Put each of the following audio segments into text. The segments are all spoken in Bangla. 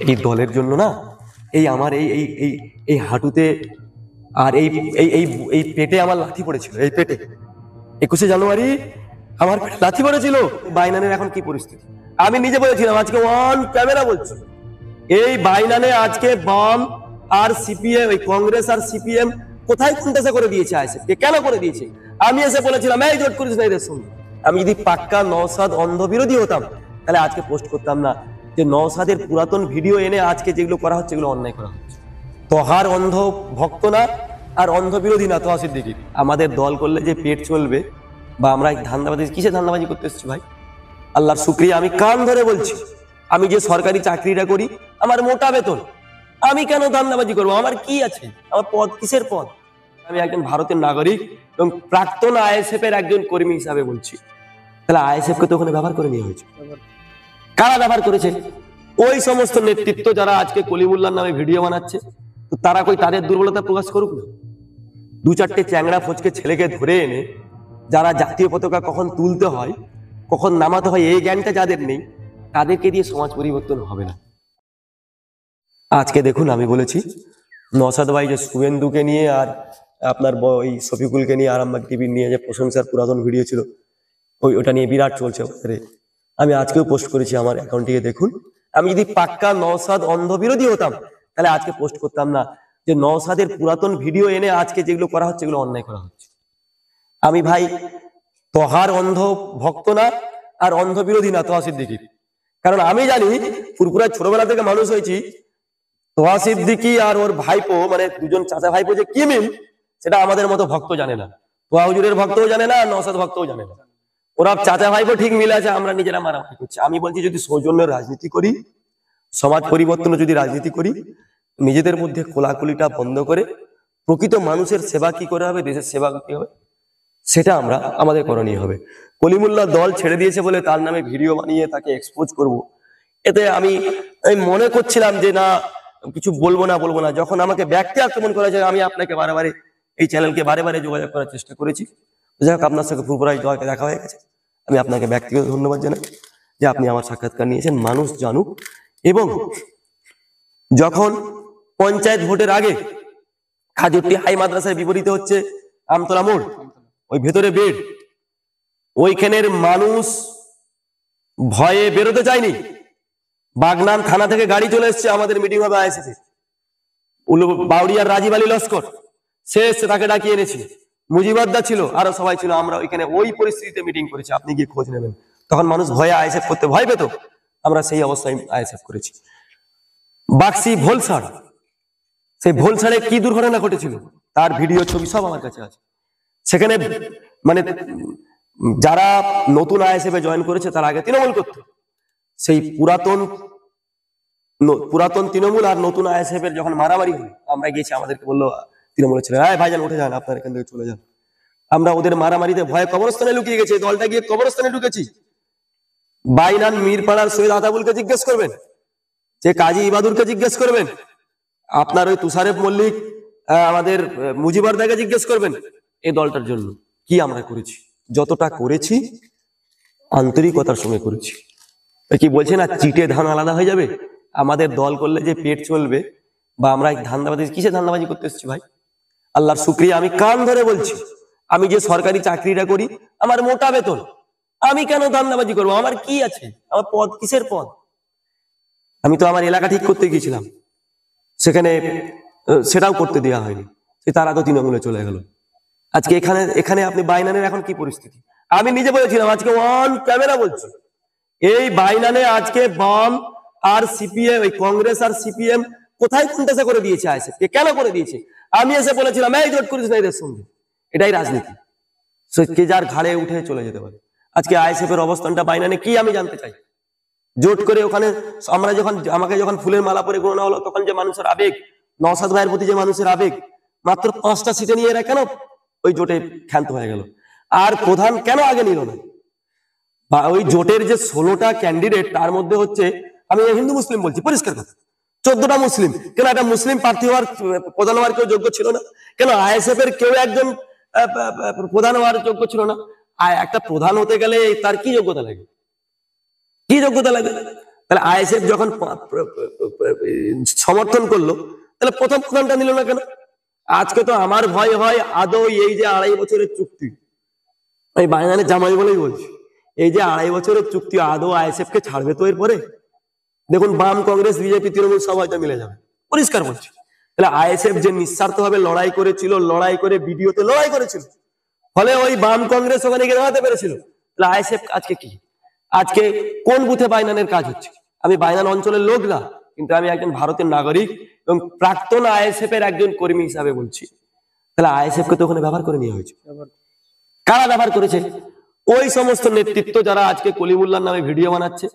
এই দলের জন্য না, এই আমার এই এই এই এই হাঁটুতে আর এই এই এই এই পেটে আমার লাথি পড়েছিল। এই পেটে 21শে জানুয়ারি আমার পেটে লাথি পড়েছিল। বাইনানের এখন কি পরিস্থিতি আমি নিজে বলেছিলাম, আজকে অন ক্যামেরা বলছি। এই বাইনানে আজকে বাম আর সিপিএম, ওই কংগ্রেস আর সিপিএম কোথায় কোনটা করে দিয়েছে, আইএসএফকে কেন করে দিয়েছে। আমি এসে বলেছিলাম এই জোট করিস না এদের সঙ্গে। আমি যদি পাক্কা নওশাদ অন্ধ বিরোধী হতাম তাহলে আজকে পোস্ট করতাম না যে নওশাদের পুরাতন ভিডিও এনে আজকে যেগুলো করা হচ্ছে এগুলো অন্যায় করা হচ্ছে। তোহার অন্ধ ভক্ত না আর অন্ধ বিরোধী না তোহা সিদ্দিকী। আমাদের দল করলে যে পেট চলবে বা আমরা ধান্দাবাজি, কিসে ধান্দাবাজি করতে এসেছি ভাই? আল্লাহর শুকরিয়া, আমি কান ধরে বলছি, আমি যে সরকারি চাকরিটা করি আমার মোটা বেতন, আমি কেন ধান্দাবাজি করবো? আমার কি আছে? আমার পদ কিসের পদ? আমি একজন ভারতের নাগরিক এবং প্রাক্তন আইএসএফ এর একজন কর্মী হিসাবে বলছি। তাহলে আইএসএফ কে তো ওখানে ব্যবহার করে নেওয়া হয়েছে। কারা ব্যবহার করেছে? ওই সমস্ত নেতৃত্ব যারা আজকে কলিমুল্লার নামে ভিডিও বানাচ্ছে। তো তারা কই তাদের দুর্বলতা প্রকাশ করুক না। দু চারটে চ্যাংড়া ফচকে ছেলেকে ধরে এনে যারা জাতীয় পতাকা কখন তুলতে হয় কখন নামাতে হয় এই জ্ঞানটা যাদের নেই, তাদেরকে দিয়ে সমাজ পরিবর্তন হবে না। আজকে দেখুন, আমি বলেছি নওশাদ ভাই যে শুভেন্দুকে নিয়ে আর আপনার ওই শফিকুলকে নিয়ে আরামবাগ টিভি নিয়ে যে প্রশংসার পুরাতন ভিডিও ছিল, ওটা নিয়ে বিরাট চলছে। আমি আজকেও পোস্ট করেছি আমার অ্যাকাউন্টে, দেখুন। আমি যদি পাক্কা নওশাদ অন্ধ বিরোধী হতাম তাহলে আজকে পোস্ট করতাম না যে নওশাদের পুরাতন ভিডিও এনে আজকে যেগুলো করা হচ্ছে এগুলো অন্যায় করা হচ্ছে। আমি ভাই তোহার অন্ধ ভক্ত না আর অন্ধ বিরোধী না তোহা সিদ্দিকীর। কারণ আমি জানি ফুরফুরায় ছোটবেলা থেকে মানুষ হয়েছি, তোহা সিদ্দিকী আর ওর ভাইপো মানে দুজন চাচা ভাইপো যে কি মিল সেটা আমাদের মতো ভক্ত জানে না। তোহা হুজুরের ভক্তও জানে না, নওশাদ ভক্তও জানে না। ওরা চাচা ভাইপো ঠিক মিলে আছে, আমরা নিজেরা মারামারি করছি। আমি বলছি যদি সৌজন্যের রাজনীতি করি, সমাজ পরিবর্তনের যদি রাজনীতি করি, নিজেদের মধ্যে কোলাকুলিটা বন্ধ করে প্রকৃত মানুষের সেবা কি করে হবে, দেশের সেবা কি হবে, সেটা আমাদের করণীয় হবে। কলিমুল্লাহ দল ছেড়ে দিয়েছে বলে তার নামে ভিডিও বানিয়ে তাকে এক্সপোজ করব, এতে আমি মনে করছিলাম যে না কিছু বলবো না। যখন আমাকে ব্যক্তি আক্রমণ করা যায়, আমি আপনাকে বারে এই চ্যানেলকে বারে যোগাযোগ করার চেষ্টা করেছি। যাই হোক, আপনার সাথে ফুরফুরায় দেখা হয়ে গেছে। আমি আপনাকে ব্যক্তিগত ধন্যবাদ জানাই যে আপনি আমার সাক্ষাৎকার নিয়েছেন, মানুষ জানুক। এবং যখন পঞ্চায়েত ভোটের আগে খাজুরটি হাই মাদ্রাসায় বিপরীতে হচ্ছে আমতলা মোড়, ওই ভেতরে বেড, ওইখানের মানুষ ভয়ে বেরোতে চায়নি। বাগনান থানা থেকে গাড়ি চলে এসছে, আমাদের মিটিং হবে আইএসএফ, বাউরিয়ার রাজীব আলী লস্কর সে এসছে, তাকে ডাকিয়ে এনেছি। মুজিবাদ্দা ছিল, আরো সবাই ছিল। আমরা ওইখানে ওই পরিস্থিতিতে মিটিং করেছি, আপনি গিয়ে খোঁজ নেবেন। তখন মানুষ ভয়ে আইএসএফ করতে ভয় পেত, আমরা সেই অবস্থায় আইএসএফ করেছি। বাক্সি ভোলসাড়, সেই ভোলসাড়ে কি দুর্ঘটনা ঘটেছিল তার ভিডিও ছবি সব আমার কাছে আছে। সেখানে মানে যারা নতুন আইএসএফ এ জয়েন করেছে তার আগে তৃণমূল করতো, সেই পুরাতন তৃণমূল আর নতুন আইএসএফ এর যখন মারামারি হলো, আমরা গিয়েছি, আমাদেরকে বললো তৃণমূলের ছেলে, হ্যাঁ ভাইজান উঠে যান, আপনার এখান থেকে চলে যান। আমরা ওদের মারামারিতে ভয়ে কবরস্থানে লুকিয়ে গেছি, দলটা গিয়ে কবরস্থানে ঢুকেছি। বাইনান মিরপাড়ার সৈয়দ আতাবুলকে জিজ্ঞেস করবেন, যে কাজী ইবাদুরকে জিজ্ঞেস করবেন, আপনার ওই তুষারেফ মল্লিক আমাদের মুজিবরদাকে জিজ্ঞেস করবেন এই দলটার জন্য কি আমরা করেছি। যতটা করেছি আন্তরিকতার সঙ্গে করেছি। কি বলছে না, চিটে ধান আলাদা হয়ে যাবে। আমাদের দল করলে যে পেট চলবে বা আমরা ধান্দাবাজি, কিসে ধান্দাবাজি করতে এসেছি ভাই? আল্লাহর শুকরিয়া, আমি কান ধরে বলছি, আমি যে সরকারি চাকরিটা করি আমার মোটা বেতন, আমি কেন ধান্দাবাজি করবো? আমার কি আছে? আমার পদ কিসের পদ? আমি তো আমার এলাকা ঠিক করতে গিয়েছিলাম, সেখানে সেটাও করতে দেওয়া হয়নি, সে তারা তো তৃণমূলে চলে গেল। আজকে এখানে আপনি বাইনানের এখন কি পরিস্থিতি আমি নিজে বলেছিলাম, আজকে অন ক্যামেরা বলছি। এই বাইনানে আজকে বাম আর সিপিএম, ওই কংগ্রেস আর সিপিএম কোথায় কোনটা করে দিয়েছে, আইএসএফ কে কেন করে দিয়েছে। আমি এসে বলেছিলাম এই জোট করিস না এদের সঙ্গে। এটাই রাজনীতি, কে যার ঘাড়ে উঠে চলে যেতে পারে। আজকে আইএসএফ এর অবস্থানটা বাইনানে কি আমি জানতে চাই। জোট করে ওখানে আমাকে যখন ফুলের মালা পরে গণনা হলো, তখন যে মানুষের আবেগ, নওশাদ ভাইয়ের প্রতি যে মানুষের আবেগ, মাত্র 5টা সিটে নিয়ে এরা কেন ওই জোটে ক্ষান্ত হয়ে গেল? আর প্রধান কেন আগে নিল না? বা ওই জোটের যে 16টা ক্যান্ডিডেট, তার মধ্যে হচ্ছে, আমি হিন্দু মুসলিম বলছি পরিষ্কার কথা, 14টা মুসলিম। কেন একটা মুসলিম প্রার্থী হওয়ার প্রধান হওয়ার কেউ যোগ্য ছিল না? কেন আইএসএফ এর কেউ একজন প্রধান হওয়ার যোগ্য ছিল না? একটা প্রধান হতে গেলে তার কি যোগ্যতা লাগে? কি যোগ্যতা লাগে? তাহলে আইএসএফ যখন সমর্থন করলো, তাহলে প্রথম প্রধানটা নিল না কেন? আজকে তো আমার ভয় হয় আদৌ এই যে 2.5 বছরের চুক্তি, আমি বাইনানের জামাই বলেই বলছি, এই যে 2.5 বছরের চুক্তি আদৌ আইএসএফ কে ছাড়বে তো এরপরে? দেখুন বাম, কংগ্রেস, বিজেপি, তৃণমূল সব হয়তো মিলে যাবে, পরিষ্কার বলছি। তাহলে আইএসএফ যে নিঃস্বার্থ ভাবে লড়াই করেছিল, লড়াই করে ভিডিওতে লড়াই করেছিল, ফলে ওই বাম কংগ্রেস ওখানে গিয়ে দাঁড়াতে পেরেছিল। তাহলে আইএসএফ আজকে কি? আজকে কোন বুথে বাইনানের কাজ হচ্ছে? আমি বাইনান অঞ্চলের লোক না, কিন্তু আমি একজন ভারতের নাগরিক এবং প্রাক্তন আইএসএফ এর একজন কর্মী হিসাবে বলছি। তাহলে আইএসএফ কে তো ওখানে ব্যবহার করে নেওয়া হয়েছে। কারা ব্যবহার করেছে? ওই সমস্ত নেতৃত্ব যারা আজকে কলিমুল্লার নামে ভিডিও বানাচ্ছে,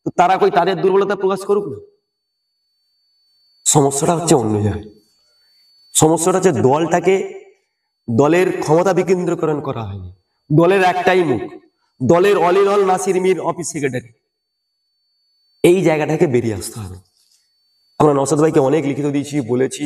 তো তারা কই তাদের দুর্বলতা প্রকাশ করুক না। সমস্যাটা হচ্ছে অন্য জায়গায়। সমস্যাটা হচ্ছে দলটাকে, দলের ক্ষমতা বিকেন্দ্রীকরণ করা হয়নি। দলের একটাই মুখ, দলের all in all Nasir Mir office secretary. এই জায়গাটাকে বেরিয়ে আসতে হবে। আমরা নওশাদ ভাইকে অনেক লিখিত দিয়েছি, বলেছি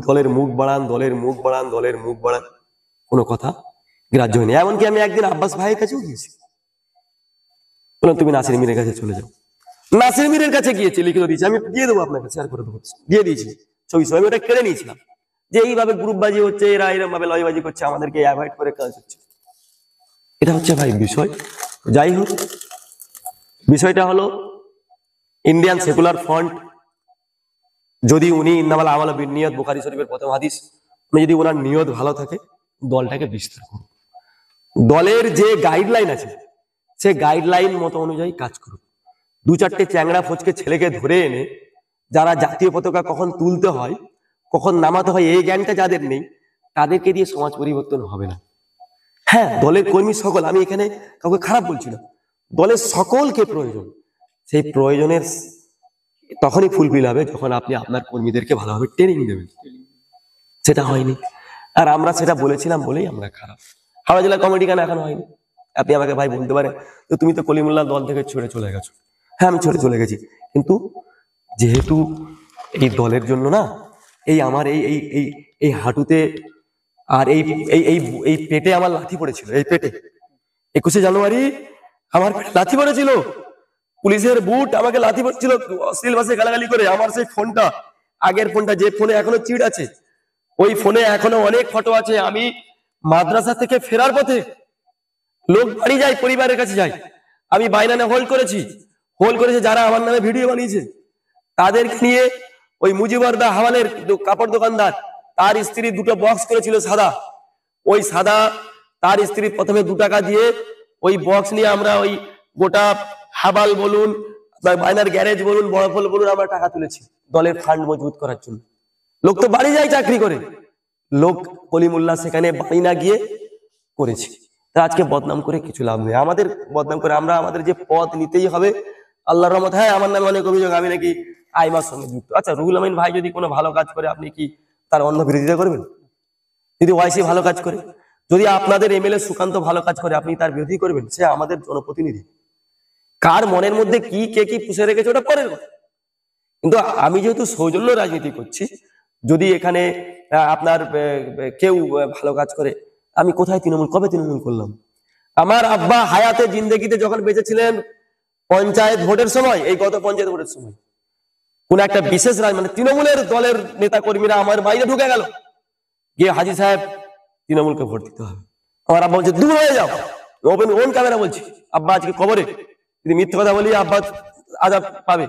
দলের মুখ বাড়ান, দলের মুখ বাড়ান, দলের মুখ বাড়ান, কোনো কথা গ্রাহ্য হয়নি। এমনকি আমি একদিন আব্বাস ভাইয়ের কাছেও গিয়েছি, বললাম তুমি নাসির মিরের কাছে চলে যাও। নাসির মিরের কাছে গিয়েছি, লিখিত দিয়েছি, আমি দিয়ে দেবো আপনাকে, শেয়ার করে দেবো, দিয়ে দিয়েছি ছবি সব। আমি ওটা কেড়ে নিয়েছিলাম যে এইভাবে গ্রুপবাজি হচ্ছে, এরা এরকম ভাবে লয়বাজি করছে, আমাদেরকে অ্যাভয়েড করে কাজ হচ্ছে। এটা হচ্ছে ভাই বিষয়। যাই হোক, বিষয়টা হলো ইন্ডিয়ান সেকুলার ফ্রন্ট, যদি উনি ইন্নামাল আমাল বিনিয়ত, বুখারী শরীফের প্রথম হাদিস, উনি যদি ওনার নিয়ত ভালো থাকে, দলটাকে বিস্তার করুন। দলের যে গাইডলাইন আছে সে গাইডলাইন মতো অনুযায়ী কাজ করুন। 2-4টে চ্যাংড়া ফচকে ছেলেকে ধরে এনে যারা জাতীয় পতাকা কখন তুলতে হয়, কখন নামাতে হয়, এই জ্ঞানটা যাদের নেই, তাদেরকে দিয়ে সমাজ পরিবর্তন হবে না। হ্যাঁ, দলের কর্মী সকল, আমি এখানে কাউকে খারাপ বলছি না, দলের সকলকে প্রয়োজন। সেই প্রয়োজনের তখনই ফুলফিল হবে যখন আপনি আপনার কর্মীদেরকে ভালোভাবে ট্রেনিং দেবেন। সেটা হয়নি, আর আমরা সেটা বলেছিলাম বলেই আমরা খারাপ। হাওড়া জেলা কমিটি কেন এখন হয়নি? আপনি আমাকে ভাই বলতে পারেন তো তুমি তো কলিমুল্লাহ দল থেকে ছড়ে চলে গেছো। হ্যাঁ, আমি ছড়ে চলে গেছি, কিন্তু যেহেতু এই দলের জন্য না, এই আমার এই এই এই এই হাঁটুতে আর এই এই এই এই পেটে আমার লাথি পড়েছিল। এই পেটে 21শে জানুয়ারি আমার পেটে লাথি পড়েছিল, পুলিশের বুট আমাকে লাথি পড়ছিল অশ্লীল ভাষায় গালাগালি করে। আমার সেই ফোনটা, আগের ফোনটা, যে ফোনে এখনো চিট আছে, ওই ফোনে এখনো অনেক ফটো আছে। আমি মাদ্রাসা থেকে ফেরার পথে লোক বাড়ি যায়, পরিবারের কাছে যাই, আমি বাইনানে হোল্ড করেছি, যারা আমার নামে ভিডিও বানিয়েছে তাদেরকে নিয়ে ওই মুজিবরদা হাওয়ালের কাপড় দোকানদার, তার স্ত্রী 2টো বক্স করেছিল সাদা, ওই সাদা তার স্ত্রী প্রথমে 2 টাকা দিয়ে ওই বক্স নিয়ে আমরা ওই গোটা হাবাল বলুন, বাইনার গ্যারেজ বলুন, বড়ফল বলুন, আমরা টাকা তুলেছি দলের ফান্ড মজবুত করার জন্য। লোক তো বাড়ি যায় চাকরি করে, লোক কলিমুল্লাহ সেখানে বাড়ি না গিয়ে করেছি। তা আজকে বদনাম করে কিছু লাভ নেই, আমাদের বদনাম করে আমরা আমাদের যে পথ নিতেই হবে, আল্লাহর রহমত। হ্যাঁ, আমার নামে অনেক অভিযোগ, আমি নাকি আইমার সঙ্গে যুক্ত। আচ্ছা, রুহুল আমিন ভাই যদি কোনো ভালো কাজ করে, আপনি কি তার অন্য বিরোধিতা করবেন? যদি ওয়াইসি ভালো কাজ করে, যদি আপনাদের এমএলএ সুকান্ত ভালো কাজ করে, আপনি তার বিরোধী করবেন? সে আমাদের জনপ্রতিনিধি। কার মনের মধ্যে কি কে কি পুষে রেখেছে ওটা পরের কথা, কিন্তু আমি যেহেতু সৌজন্য রাজনীতি করছি, যদি এখানে আপনার কেউ ভালো কাজ করে, আমি কোথায় তৃণমূল, কবে তৃণমূল করলাম? আমার আব্বা হায়াতে জিন্দেগিতে যখন বেঁচে ছিলেন, পঞ্চায়েত ভোটের সময়, এই গত পঞ্চায়েত ভোটের সময়, কোন একটা বিশেষ মানে তৃণমূলের দলের নেতা কর্মীরা আমার বাইরে ঢুকে গেল, গিয়ে হাজি সাহেব তৃণমূলকে ভোট দিতে হবে। আমার আব্বা বলছে দূর হয়ে যাও, ওপেন ওন ক্যামেরা বলছি, আব্বা আজকে খবরে যদি মিথ্যে কথা বলি আব্বা আজাব পাবে।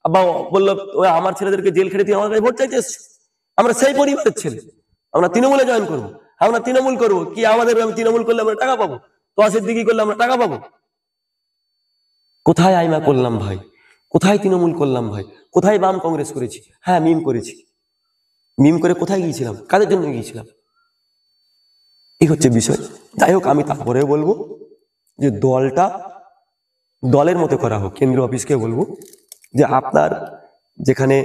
আব্বা বললো আমার ছেলেদেরকে জেল খেটে দিয়ে আমার কাছে ভোট চাইতে এসছে, আমরা সেই পরিবারের ছেলে, আমরা তৃণমূলে জয়েন করবো, আমরা তৃণমূল করবো কি? আমাদের তৃণমূল করলে আমরা টাকা পাবো, তোয়াশের দিকে করলে আমরা টাকা পাবো? কোথায় আইমা করলাম ভাই, কোথায় তৃণমূল করলাম ভাই, কোথায় বাম কংগ্রেস করেছি? হ্যাঁ, মিম করেছি, মিম করে কোথায় গিয়েছিলাম, কাদের জন্য গিয়েছিলাম? এই হচ্ছে বিষয়। যাই হোক, আমি তারপরেও বলবো যে দলটা দলের মতো করা হোক। কেন্দ্রীয় অফিসকে বলবো যে আপনার যেখানে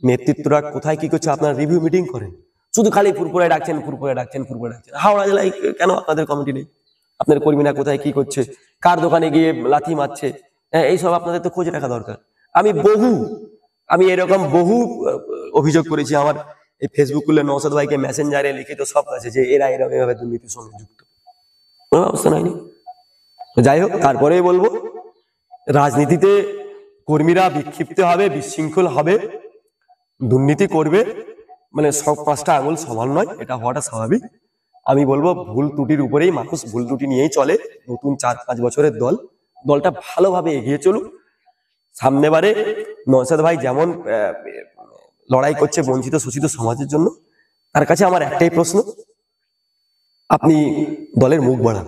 নেতৃত্বরা কোথায় কি করছে, আপনার রিভিউ মিটিং করেন। শুধু খালি ফুরপুরায় ডাকছেন, ফুরপুরায় ডাকছেন, ফুরপুরায় ডাকছেন। হাওড়া জেলায় কেন আপনাদের কমিটি নেই? আপনার কর্মীরা কোথায় কি করছে, কার দোকানে গিয়ে লাথি মারছে, এইসব আপনাদের তো খোঁজ রাখা দরকার। আমি এরকম বহু অভিযোগ করেছি, আমার এই ফেসবুক খুললে নওশাদ ভাইকে মেসেঞ্জারে লিখিত সব আছে যে এরা এরকম এভাবে দুর্নীতির সঙ্গে যুক্ত, কোনো ব্যবস্থা হয়নি। যাই হোক, তারপরেই বলবো রাজনীতিতে কর্মীরা বিক্ষিপ্ত হবে, বিশৃঙ্খল হবে, দুর্নীতি করবে, মানে সব 5টা আঙুল সমান নয়, এটা হওয়াটা স্বাভাবিক। আমি বলবো ভুল ত্রুটির উপরেই মানুষ ভুল ত্রুটি নিয়েই চলে। নতুন 4-5 বছরের দলটা ভালোভাবে এগিয়ে চলুক। সামনেবারে নওশাদ ভাই যেমন লড়াই করছে বঞ্চিত শোষিত সমাজের জন্য, তার কাছে আমার একটাই প্রশ্ন, আপনি দলের মুখ বাড়ান।